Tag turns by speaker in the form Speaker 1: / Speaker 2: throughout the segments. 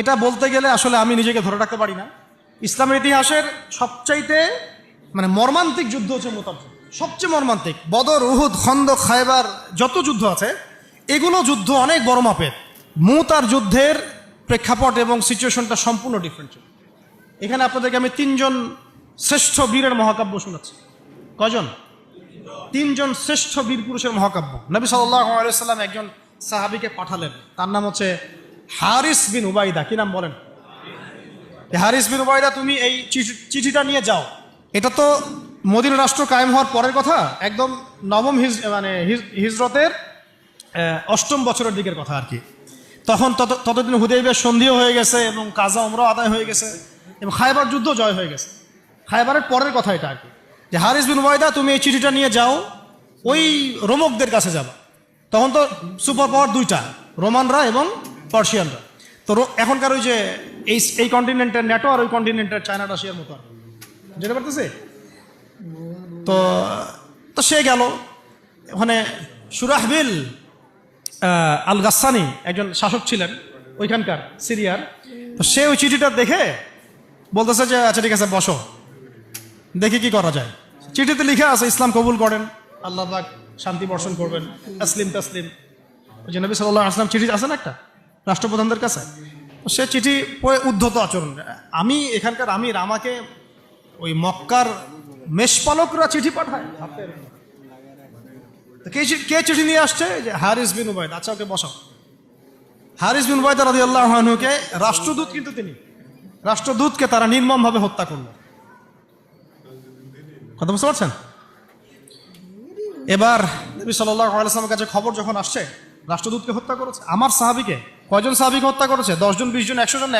Speaker 1: এটা বলতে গেলে আসলে আমি নিজেকে ধরে রাখতে পারি না। ইসলামের ইতিহাসের সবচাইতে মর্মান্তিক যুদ্ধ হচ্ছে মুতার যুদ্ধ, সবচেয়ে মর্মান্তিক। বদর, উহুদ, খন্দক, খায়বার যত যুদ্ধ আছে এগুলো যুদ্ধ অনেক বড় মাপের। মুতার যুদ্ধের প্রেক্ষাপট এবং সিচুয়েশনটা সম্পূর্ণ ডিফারেন্ট ছিল। এখানে আপনাদেরকে আমি 3 জন শ্রেষ্ঠ বীরের মহাকাব্য শোনাচ্ছি। কয়জন? 3 জন শ্রেষ্ঠ বীর পুরুষের মহাকাব্য। নবী সাল্লাল্লাহু আলাইহি ওয়াসাল্লাম একজন সাহাবীকে পাঠালেন, তার নাম হচ্ছে হারিস বিন উবাইদা। কি নাম বলেন? হারিস বিন উবাইদা, তুমি এই চিঠিটা নিয়ে যাও। এটা তো মদিনা রাষ্ট্র কায়েম হওয়ার পরের কথা, একদম নবম হিজরতের 8ম বছরের দিকের কথা আর কি। তখন ততদিন হুদাইবিয়ার সন্ধিও হয়ে গেছে এবং কাজা উমরাও আদায় হয়ে গেছে এবং খায়বার যুদ্ধ জয় হয়ে গেছে। খায়বারের পরের কথা এটা আর কি, যে হারিস বিন উবাইদা তুমি এই চিঠিটা নিয়ে যাও, ওই রোমকদের কাছে যাবা। তখন তো সুপার পাওয়ার 2টা, রোমানরা এবং পার্সিয়ানরা। তো এখনকার ওই যে এই কন্টিনেন্টের ন্যাটো আর ওই কন্টিনেন্টের চায়না রাশিয়ার মতো আর কি, যেতে পারতেছে। তো সে গেল ওখানে। সুরাহবিল আল গাসসানি একজন শাসক ছিলেন ওইখানকার সিরিয়ার। তো সে ওই চিঠিটা দেখে বলতেছে যে আচ্ছা ঠিক আছে, বসো, দেখি কি করা যায়। চিঠিতে লিখে আছে ইসলাম কবুল করেন, আল্লাহ পাক শান্তি বর্ষণ করবেন, তাসলিম তাসলিম। ওই যে নবী সাল্লাল্লাহু আলাইহি ওয়াসাল্লাম চিঠি আছে না একটা রাষ্ট্রপ্রধানদের কাছে, সে চিঠি পড়ে উদ্ধত আচরণ। আমি এখানকার আমির, আমাকে ওই মক্কার মেষপালকরা চিঠি পাঠায়। কে চিঠি নিয়ে আসছে? যে হারিস বিন উবাইদা। আচ্ছা ওকে বসাও। হারিস বিন উবাইদা রাদিয়াল্লাহু আনহুকে রাষ্ট্রদূত, কিন্তু তিনি রাষ্ট্রদূতকে তারা নির্মমভাবে হত্যা করল। কথা বুঝতে পারছেন? এবার নবী সাল্লাল্লাহু আলাইহি ওয়াসাল্লামের কাছে খবর যখন আসছে রাষ্ট্রদূতকে হত্যা করেছে, আমার সাহাবীকে। কয়জন সাহাবীকে হত্যা করেছে? 10 জন, 20 জন, 100 জন না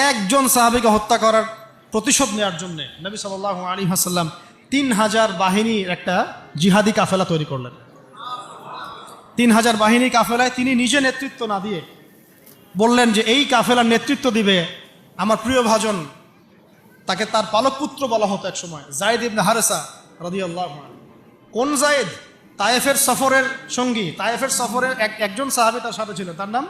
Speaker 1: একজন সাহাবীকে হত্যা করার প্রতিশোধ নেওয়ার জন্য নবী সাল্লাল্লাহু আলাইহি ওয়াসাল্লাম 3000 বাহিনীর একটা জিহাদি কাফেলা তৈরি করলেন। 3000 বাহিনী কাফেলায় তিনি নিজে নেতৃত্ব না দিয়ে বললেন যে এই কাফেলার নেতৃত্ব দিবে আমার প্রিয় ভাজন, তাকে তার পালক পুত্র বলা হতো এক সময়, যায়েদ ইবনে হারেসা রাদিয়াল্লাহু আনহু। কোন যায়েদ? তায়েফের সফরের সঙ্গী, তায়েফের সফরের একজন সাহাবী তার সাথে ছিল, তার নাম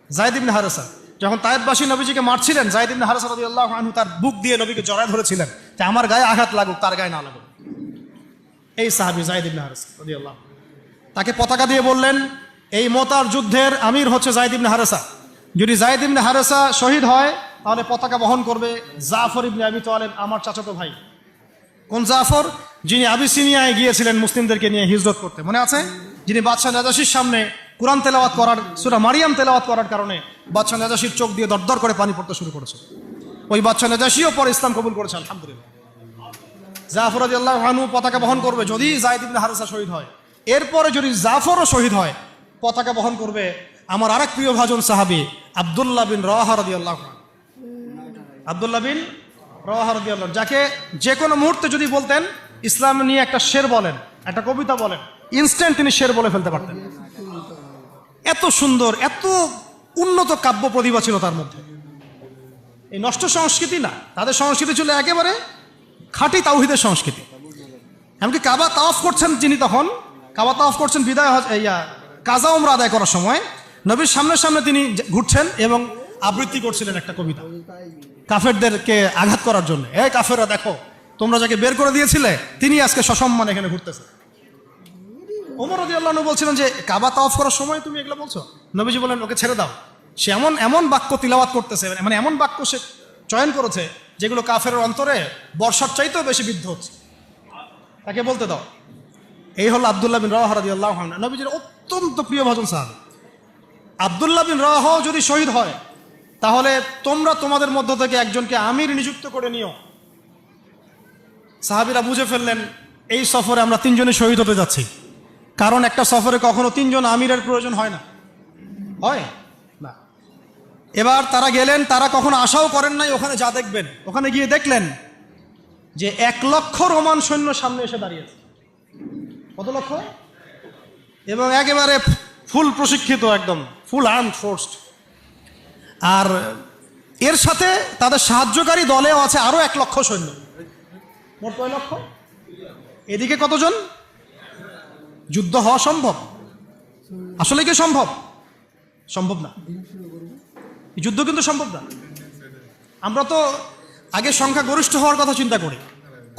Speaker 1: যায়েদ ইবনে হারেসা। যখন তায়েফবাসী নবীজিকে মারছিলেন, যায়েদ ইবনে হারেসা রাদিয়াল্লাহু আনহু তার বুক দিয়ে নবীকে জড়ায় ধরেছিলেন যে আমার গায়ে আঘাত লাগুক, তার গায়ে না লাগুক। এই সাহাবী যায়েদ ইবনে হারেসা রাদিয়াল্লাহু আনহু, তাকে পতাকা দিয়ে বললেন এই মুতার যুদ্ধের আমির হচ্ছে যায়েদ ইবনে হারেসা। যদি যায়েদ ইবনে হারেসা শহীদ হয় তাহলে পতাকা বহন করবে জাফর ইবনে আবি তালেব, আমার চাচাতো ভাই। কোন জাফর? যিনি আবিসিনিয়ায় গিয়েছিলেন মুসলিমদেরকে নিয়ে হিজরত করতে, মনে আছে? যিনি বাদশাহ নাজাশির সামনে কোরআন তেলাওয়াত করার, সূরা মারিয়াম তেলাওয়াত করার কারণে বাদশাহ নাজাশির চোখ দিয়ে দরদর করে পানি পড়তে শুরু করেছে। ওই বাদশাহ নাজাশিও পরে ইসলাম কবুল করেছে, আলহামদুলিল্লাহ। জাফর রাদিয়াল্লাহু আনহু পতাকা বহন করবে যদি যায়েদ ইবনে হারেসা শহীদ হয়। এরপরে যদি জাফরও শহীদ হয়, পতাকা বহন করবে আমার আরেক প্রিয় ভাজন সাহাবী আব্দুল্লাহ বিন রাওয়াহা রাদিয়াল্লাহু আনহু। আব্দুল্লাহ বিন রাওয়াহা রাদিয়াল্লাহু আনহু, যাকে যে কোনো মুহূর্তে যদি বলতেন ইসলাম নিয়ে একটা শের বলেন, একটা কবিতা বলেন, ইনস্ট্যান্ট তিনি শের বলে ফেলতে পারতেন। এত সুন্দর, এত উন্নত কাব্য প্রতিভা ছিল তার মধ্যে। এই নষ্ট সংস্কৃতি না, তাদের সংস্কৃতি ছিল একেবারে খাঁটি তাওহীদের সংস্কৃতি। এমনকি কাবা তাওয়াফ করছেন যিনি, তখন কাবা তাওয়াফ করছেন বিদায় কাজা উমরা আদায় করার সময় নবীর সামনে সামনে তিনি ঘুরছেন এবং আবৃত্তি করছিলেন একটা কবিতা কাফেরদেরকে আঘাত করার জন্য। এই কাফেররা দেখো, তোমরা যাকে বের করে দিয়েছিলে তিনি আজকে সসম্মানে এখানে ঘুরতেছে। ওমর রাদিয়াল্লাহু আনহু বলছিলেন যে কাবা তাওয়াফ করার সময় তুমি এগুলো বলছো? নবীজি বলেন ওকে ছেড়ে দাও, সে এমন বাক্য তিলাওয়াত করতেছে, এমন বাক্য সে চয়ন করেছে যেগুলো কাফেরের অন্তরে বর্ষার চাইতেও বেশি বিদ্ধ হচ্ছে, তাকে বলতে দাও। এই হলো আব্দুল্লাহ বিন রাওয়াহা রাদিয়াল্লাহু আনহু, নবীজির অত্যন্ত প্রিয় ভাজন সাহাবী। আব্দুল্লাহ বিন রাওয়াহা যদি শহীদ হয় তাহলে তোমরা তোমাদের মধ্য থেকে একজনকে আমির নিযুক্ত করে নিও। সাহাবীরা বুঝে ফেললেন এই সফরে আমরা 3 জনই শহীদ হতে যাচ্ছি, কারণ একটা সফরে কখনো 3 জন আমিরের প্রয়োজন হয় না, হয় না। এবার তারা গেলেন, তারা কখনো আশাও করেন নাই ওখানে যা দেখবেন। ওখানে গিয়ে দেখলেন যে 1 লক্ষ রোমান সৈন্য সামনে এসে দাঁড়িয়েছে। কত লক্ষ? এবং একেবারে ফুল প্রশিক্ষিত, একদম ফুল আর্মড ফোর্সড। আর এর সাথে তাদের সাহায্যকারী দলেও আছে আরো 1 লক্ষ সৈন্য। মোট কয় লক্ষ? এদিকে কতজন? যুদ্ধ হওয়া সম্ভব? আসলে কি সম্ভব? সম্ভব না। এই যুদ্ধ কিন্তু সম্ভব না। আমরা তো আগে সংখ্যাগরিষ্ঠ হওয়ার কথা চিন্তা করি।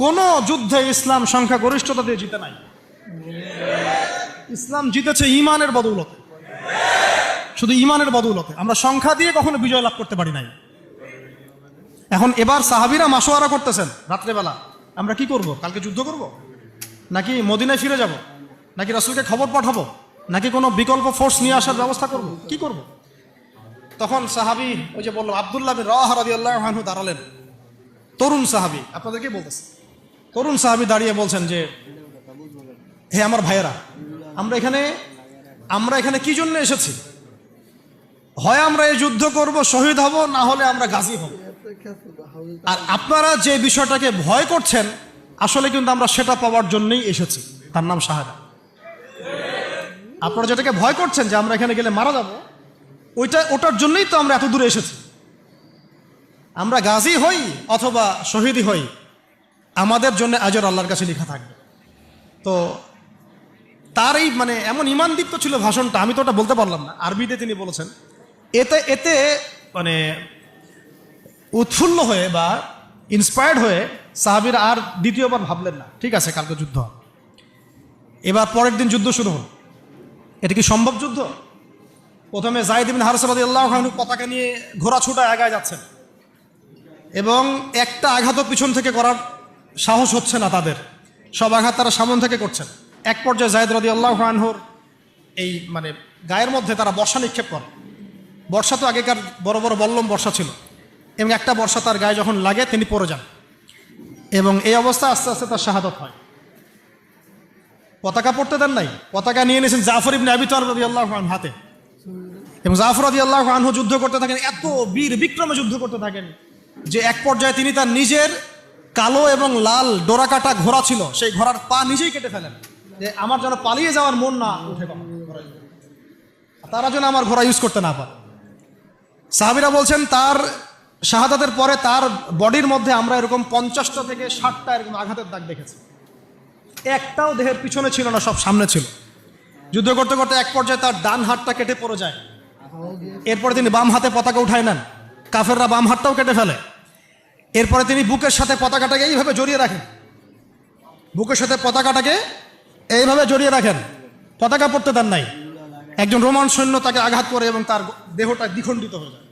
Speaker 1: কোন যুদ্ধে ইসলাম সংখ্যাগরিষ্ঠতা দিয়ে জিতে নাই। ইসলাম জিতেছে ইমানের বদৌলতে, শুধু ইমানের বদৌলতে। আমরা সংখ্যা দিয়ে কখনো বিজয় লাভ করতে পারি নাই। এখন এবার সাহাবীরা মাশওয়ারা করতেছেন রাত্রেবেলা, আমরা কি করব? কালকে যুদ্ধ করব, নাকি মদিনায় ফিরে যাব, নাকি রাসূলকে খবর পাঠাবো, নাকি কোনো বিকল্প ফোর্স নিয়ে আসার ব্যবস্থা করব, কি করব? তখন সাহাবী ওই যে বললাম আব্দুল্লাহ বিন রাওয়াহা রাদিয়াল্লাহু আনহু দাঁড়ালেন। তরুণ সাহাবী, আপনাদেরকে বলতেছে, তরুণ সাহাবী দাঁড়িয়ে বলছেন যে, হে আমার ভাইয়েরা, আমরা এখানে কি জন্য এসেছি? হয় আমরা এই যুদ্ধ করব, শহীদ হব, না হলে আমরা গাজী হব। আর আপনারা যে বিষয়টাকে ভয় করছেন, আসলে কিন্তু আমরা সেটা পাওয়ার জন্যই এসেছি, তার নাম শাহাদা। আপনারা যেটাকে ভয় করছেন যে আমরা এখানে গেলে মারা যাব, ওটার জন্যই তো আমরা এত দূরে এসেছি। আমরা গাজী হই অথবা শহীদই হই, আমাদের জন্য আজর আল্লাহর কাছে লেখা থাকবে। তো তার এই মানে এমন ঈমানদীপ্ত ছিল ভাষণটা, আমি তো ওটা বলতে পারলাম না, আরবিতে তিনি বলেছেন। এতে মানে উৎফুল্ল হয়ে বা ইন্সপায়ার্ড হয়ে সাহাবীরা আর দ্বিতীয়বার ভাবলেন না, ঠিক আছে কালকে যুদ্ধ। এবার পরের দিন যুদ্ধ শুরু হল। এটা কি সম্ভব যুদ্ধ? প্রথমে যায়েদ ইবনে হারেসা রাদিয়াল্লাহু আনহু পতাকা নিয়ে ঘোড়া ছুটা আগায় যাচ্ছেন, এবং একটা আঘাতও পিছন থেকে করার সাহস হচ্ছে না তাদের, সব আঘাত তারা সামন থেকে করছেন। এক পর্যায়ে যায়েদ রাদিয়াল্লাহু আনহুর এই মানে গায়ের মধ্যে তারা বর্ষা নিক্ষেপ করে। বর্ষা তো আগেকার বড় বড় বল্লম বর্ষা ছিল, এবং একটা বর্ষা তার গায়ে যখন লাগে তিনি পড়ে যান, এবং এই অবস্থা আস্তে আস্তে তার শাহাদত হয়। পতাকা পড়তে দেন নাই, পতাকা নিয়ে নিয়েছেন জাফর ইবনে আবি তালিব রাদিয়াল্লাহু আনহু হাতে, এবং জাফর রাদিয়াল্লাহু আনহু যুদ্ধ করতে থাকেন, এত বীর বিক্রমে যুদ্ধ করতে থাকেন যে এক পর্যায়ে তিনি তার নিজের কালো এবং লাল ডোরাকাটা ঘোড়া ছিল, সেই ঘোড়ার পা নিজেই কেটে ফেলেন, যে আমার যেন পালিয়ে যাওয়ার মন না উঠে, তারা যেন আমার ঘোড়া ইউজ করতে না পারে। সাহাবীরা বলছেন তার শাহাদাতের পরে তার বডির মধ্যে আমরা এরকম 50টা থেকে 60টা এরকম আঘাতের দাগ দেখেছি। একটাও দেহের পিছনে ছিল না, সব সামনে ছিল। যুদ্ধ করতে করতে এক পর্যায়ে তার ডান হাতটা কেটে পড়ে যায়। এরপরে তিনি বাম হাতে পতাকা উঠায় নেন, কাফেররা বাম হাতটাও কেটে ফেলে। এরপরে তিনি বুকের সাথে পতাকাটাকে এইভাবে জড়িয়ে রাখেন, বুকের সাথে পতাকাটাকে এইভাবে জড়িয়ে রাখেন, পতাকা পড়তে দেন নাই। একজন রোমান সৈন্য তাকে আঘাত করে এবং তার দেহটা দ্বিখণ্ডিত হয়ে যায়।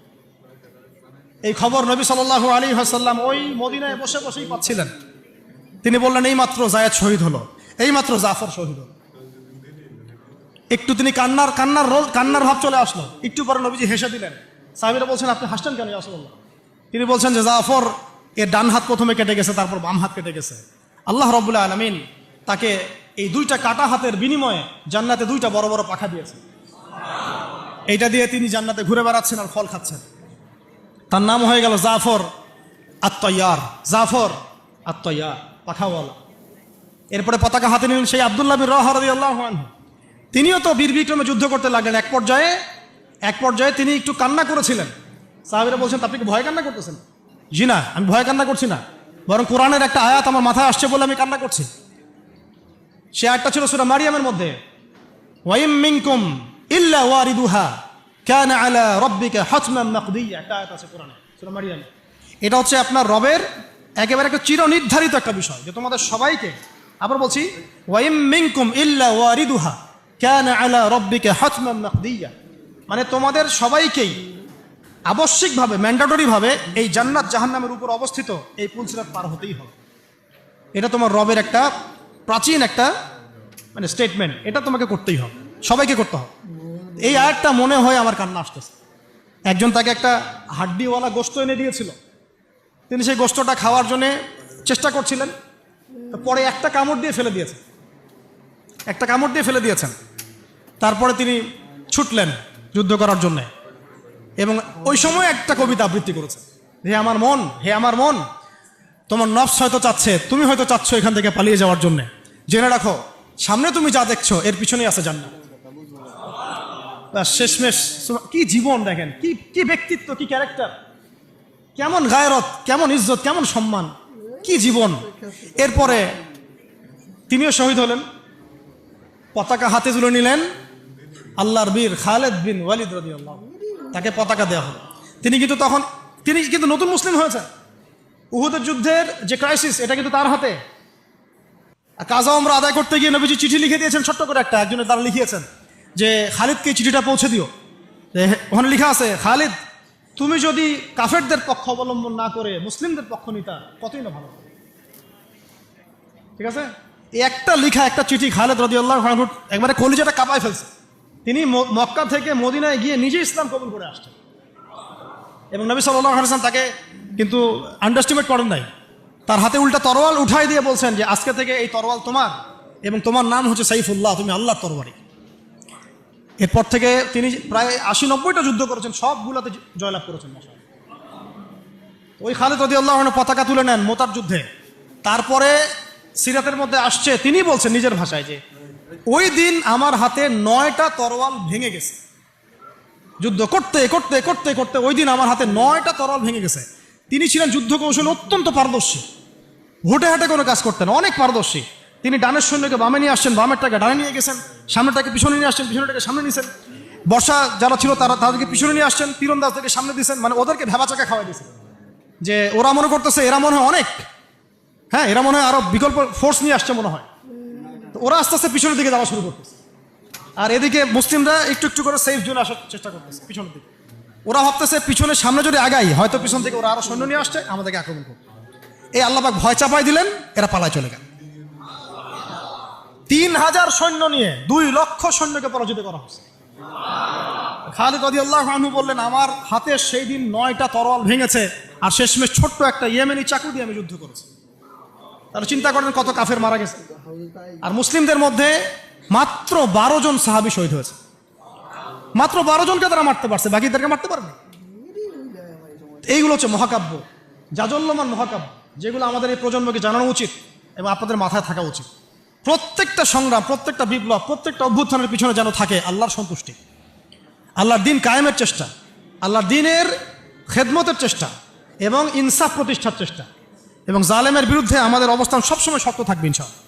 Speaker 1: এই খবর নবী সাল্লাল্লাহু আলাইহি ওয়াসাল্লাম ওই মদিনায় বসে বসেই পাচ্ছিলেন। তিনি বললেন, এই মাত্র যায়েদ শহীদ হলো, এই মাত্র জাফর শহীদ হলো। একটু তিনি কান্নার ভাব চলে আসলো। একটু পরে নবীজি হেসে দিলেন। সাহাবীরা বলছেন, আপনি হাসছেন কেন ইয়া রাসূলুল্লাহ? তিনি বলছেন যে জাফর এর ডান হাত প্রথমে কেটে গেছে, তারপর বাম হাত কেটে গেছে। আল্লাহ রাব্বুল আলামিন তাকে এই দুইটা কাটা হাতের বিনিময়ে জান্নাতে দুইটা বড় বড় পাখা দিয়েছে। এইটা দিয়ে তিনি জান্নাতে ঘুরে বেড়াচ্ছেন আর ফল খাচ্ছেন। তার নাম হয়ে গেল জাফর আত-তাইয়ার, জাফর আত-তাইয়ার, পাখাওয়ালা। এরপরে পতাকা হাতে নিলেন সেই আব্দুল্লাহ বিন রাওয়াহা রাদিয়াল্লাহু আনহু। তিনিও তো বীর বিক্রমে যুদ্ধ করতে লাগলেন। এক পর্যায়ে তিনি একটু কান্না করেছিলেন। সাহাবীরা বলছেন, আপনি কি ভয় কান্না করতেছেন? জি না, আমি ভয় কান্না করছি না, বরং কোরআনের একটা আয়াত আমার মাথায় আসছে বলে আমি কান্না করছি। সে আয়াতটা ছিল সূরা মারিয়ামের মধ্যে, ওয়াইম মিনকুম ইল্লা ওয়ারিদুহা কানা আলা রাব্বিকা হাতমান মাকদিয়া, একটা আয়াত আছে কোরআনে সূরা মারিয়ামে। এটা হচ্ছে আপনার রবের একেবারে একটা চিরনির্ধারিত একটা বিষয়, যে তোমাদের সবাইকে, আবার বলছি, ওয়াইম মিনকুম ইল্লা ওয়ারিদুহা কানা আলা রাব্বিকা হাতমান মাকদিয়া, মানে তোমাদের সবাইকেই আবশ্যিকভাবে, ম্যান্ডেটরিভাবে এই জান্নাত জাহান্নামের উপর অবস্থিত এই পুলসিরাত পার হতেই হবে। এটা তোমার রবের একটা প্রাচীন একটা মানে স্টেটমেন্ট, এটা তোমাকে করতেই হবে, সবাইকে করতে হবে। এই আয়াতটা মনে হয় আমার কান্না আসতেছে। একজন তাকে একটা হাড্ডিওয়ালা গোশত এনে দিয়েছিল, তিনি সেই গোশতটা খাওয়ার জন্য চেষ্টা করছিলেন, পরে একটা কামড় দিয়ে ফেলে দিয়েছেন। তারপরে তিনি ছুটলেন যুদ্ধ করার জন্যে, এবং ওই সময় একটা কবিতা আবৃত্তি করেছেন, হে আমার মন, তোমার নফস হয়তো চাচ্ছে, তুমি হয়তো চাচ্ছ এখান থেকে পালিয়ে যাওয়ার জন্য, জেনে রাখো সামনে তুমি যা দেখছো এর পিছনেই আছে জান্নাত। শেষমেশ কি জীবন দেখেন, কি ব্যক্তিত্ব, কি ক্যারেক্টার, কেমন গায়রত, কেমন ইজ্জত, কেমন সম্মান, কি জীবন। এরপরে তিনিও শহীদ হলেন, পতাকা হাতে তুলে নিলেন আল্লাহর বীর খালেদ বিন ওয়ালিদ রাদিয়াল্লাহু, তাকে পতাকা দেওয়া হলো। তিনি কিন্তু নতুন মুসলিম হয়েছেন। উহুদের যুদ্ধের যে ক্রাইসিস, এটা কিন্তু তার হাতে। কাজা ওমরা আদায় করতে গিয়ে নবীজি চিঠি লিখে দিয়েছেন, ছোট্ট করে একজনের দ্বারা লিখিয়েছেন যে খালিদকে চিঠিটা পৌঁছে দিও। ওখানে লেখা আছে, খালিদ তুমি যদি কাফেরদের পক্ষ অবলম্বন না করে মুসলিমদের পক্ষ নিতা কতই না ভালো। ঠিক আছে, এই একটা লেখা, একটা চিঠি খালিদ রাদিয়াল্লাহু আনহু একবারে কলিজাটা কাঁপায় ফেলছে। তিনি মক্কা থেকে মদিনায় গিয়ে নিজে ইসলাম কবুল করে আসছেন, এবং নবী সাল্লাল্লাহু আলাইহি ওয়াসাল্লাম তাকে কিন্তু আন্ডারস্টিমেট করেন নাই। তার হাতে উল্টা তরোয়াল উঠাই দিয়ে বলছেন যে আজকে থেকে এই তরোয়াল তোমার, এবং তোমার নাম হচ্ছে সাইফুল্লাহ, তুমি আল্লাহর তরবারি। এরপর থেকে তিনি প্রায় 80-90টা যুদ্ধ করেছেন, সবগুলোতে জয়লাভ করেছেন। ওই খালিদ রাদিয়াল্লাহু আনহু পতাকা তুলে নেন মোতার যুদ্ধে। তারপরে সিরাতের মধ্যে আসছে, তিনি বলছেন নিজের ভাষায় যে ওই দিন আমার হাতে 9টা তরোয়াল ভেঙে গেছে। যুদ্ধ করতে করতে করতে করতে ওই দিন আমার হাতে 9টা তরোয়াল ভেঙে গেছে। তিনি ছিলেন যুদ্ধ কৌশল অত্যন্ত পারদর্শী, হুটে হাটে কোনো কাজ করতেন, অনেক পারদর্শী। তিনি ডানের সৈন্যকে বামে নিয়ে আসছেন, বামেরটাকে ডানে নিয়ে গেছেন, সামনেটাকে পিছনে নিয়ে আসছেন, পিছনেটাকে সামনে নিয়েছেন। বর্ষা যারা ছিল তাদেরকে পিছনে নিয়ে আসছেন, তীরন্দাজদেরকে সামনে দিয়েছেন, মানে ওদেরকে ভেবাচাকা খাওয়াই দিয়েছেন যে ওরা মনে করতেছে এরা মনে হয় অনেক, হ্যাঁ এরা মনে হয় আরো বিকল্প ফোর্স নিয়ে আসছে মনে হয়। তো ওরা আস্তে আস্তে পিছনের দিকে যাওয়া শুরু করতেছে, আর এদিকে মুসলিমরা একটু একটু করে সেফ জোনে আসার চেষ্টা করতেছে পিছনের দিকে। ওরা ভাবতেছে পিছনে সামনে যদি আগাই হয়তো পিছন থেকে ওরা আরো সৈন্য নিয়ে আসছে, আমাদেরকে আক্রমণ করবে। এই আল্লাহ পাক ভয় চাপাই দিলেন, এরা পালায় চলে গেল। 3000 সৈন্য নিয়ে 2 লক্ষ সৈন্যকে পরাজিত করা হয়েছে। খালিদ রাদিয়াল্লাহু আনহু বললেন আমার হাতে সেই দিন 9টা তরোয়াল ভেঙেছে, আর শেষমেশ ছোট্ট একটা ইয়েমেনি চাকু দিয়ে আমি যুদ্ধ করেছি। তাহলে চিন্তা করেন কত কাফের মারা গেছে। আর মুসলিমদের মধ্যে মাত্র 12 জন সাহাবী শহীদ হয়েছে। মাত্র 12 জনকে তারা মারতে পারছে, বাকিদেরকে মারতে পারবে। এইগুলো হচ্ছে মহাকাব্য, জাজল্যমান মহাকাব্য, যেগুলো আমাদের এই প্রজন্মকে জানানো উচিত এবং আপনাদের মাথায় থাকা উচিত। প্রত্যেকটা সংগ্রাম, প্রত্যেকটা বিপ্লব, প্রত্যেকটা অভ্যুত্থানের পিছনে যেন থাকে আল্লাহর সন্তুষ্টি, আল্লাহর দিন কায়েমের চেষ্টা, আল্লাহর দিনের খেদমতের চেষ্টা এবং ইনসাফ প্রতিষ্ঠার চেষ্টা, এবং জালেমের বিরুদ্ধে আমাদের অবস্থান সবসময় শক্ত থাকবে ইনশাআল্লাহ।